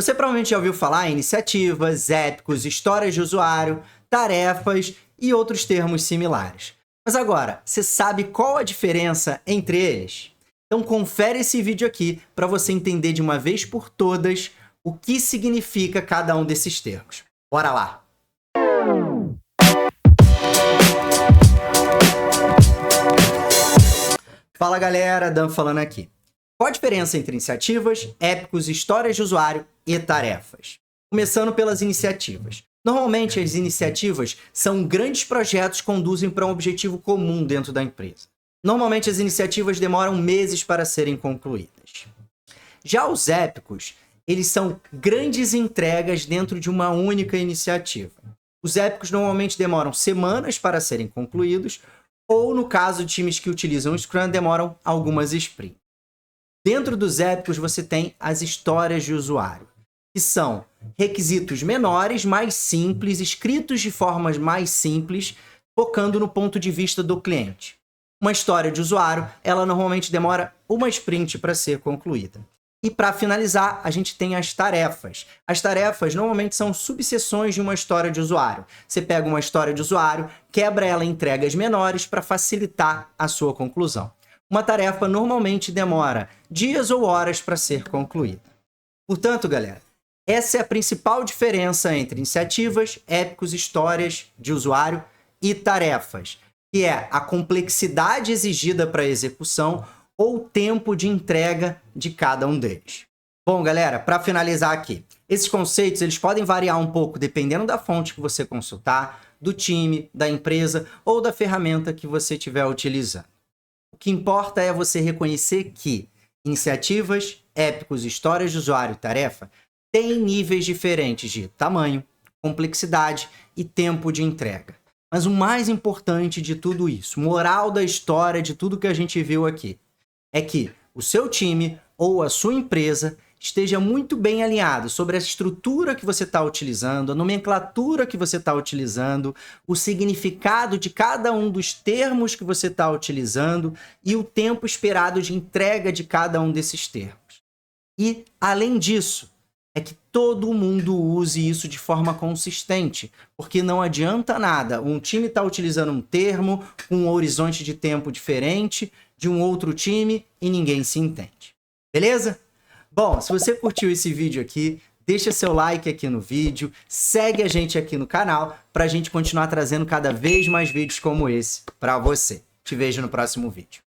Você provavelmente já ouviu falar em iniciativas, épicos, histórias de usuário, tarefas e outros termos similares. Mas agora, você sabe qual a diferença entre eles? Então confere esse vídeo aqui para você entender de uma vez por todas o que significa cada um desses termos. Bora lá! Fala galera, Dan falando aqui. Qual a diferença entre iniciativas, épicos, histórias de usuário e tarefas? Começando pelas iniciativas. Normalmente as iniciativas são grandes projetos que conduzem para um objetivo comum dentro da empresa. Normalmente as iniciativas demoram meses para serem concluídas. Já os épicos, eles são grandes entregas dentro de uma única iniciativa. Os épicos normalmente demoram semanas para serem concluídos, ou no caso de times que utilizam o Scrum, demoram algumas sprints. Dentro dos épicos você tem as histórias de usuário, que são requisitos menores, mais simples, escritos de formas mais simples, focando no ponto de vista do cliente. Uma história de usuário, ela normalmente demora uma sprint para ser concluída. E para finalizar, a gente tem as tarefas. As tarefas normalmente são subseções de uma história de usuário. Você pega uma história de usuário, quebra ela em entregas menores para facilitar a sua conclusão. Uma tarefa normalmente demora dias ou horas para ser concluída. Portanto, galera, essa é a principal diferença entre iniciativas, épicos, histórias de usuário e tarefas, que é a complexidade exigida para a execução ou o tempo de entrega de cada um deles. Bom, galera, para finalizar aqui, esses conceitos eles podem variar um pouco dependendo da fonte que você consultar, do time, da empresa ou da ferramenta que você estiver utilizando. O que importa é você reconhecer que iniciativas, épicos, histórias de usuário e tarefa têm níveis diferentes de tamanho, complexidade e tempo de entrega. Mas o mais importante de tudo isso, moral da história de tudo que a gente viu aqui, é que o seu time ou a sua empresa esteja muito bem alinhado sobre a estrutura que você está utilizando, a nomenclatura que você está utilizando, o significado de cada um dos termos que você está utilizando e o tempo esperado de entrega de cada um desses termos. E, além disso, é que todo mundo use isso de forma consistente, porque não adianta nada um time estar utilizando um termo com um horizonte de tempo diferente de um outro time e ninguém se entende. Beleza? Bom, se você curtiu esse vídeo aqui, deixa seu like aqui no vídeo, segue a gente aqui no canal para a gente continuar trazendo cada vez mais vídeos como esse para você. Te vejo no próximo vídeo.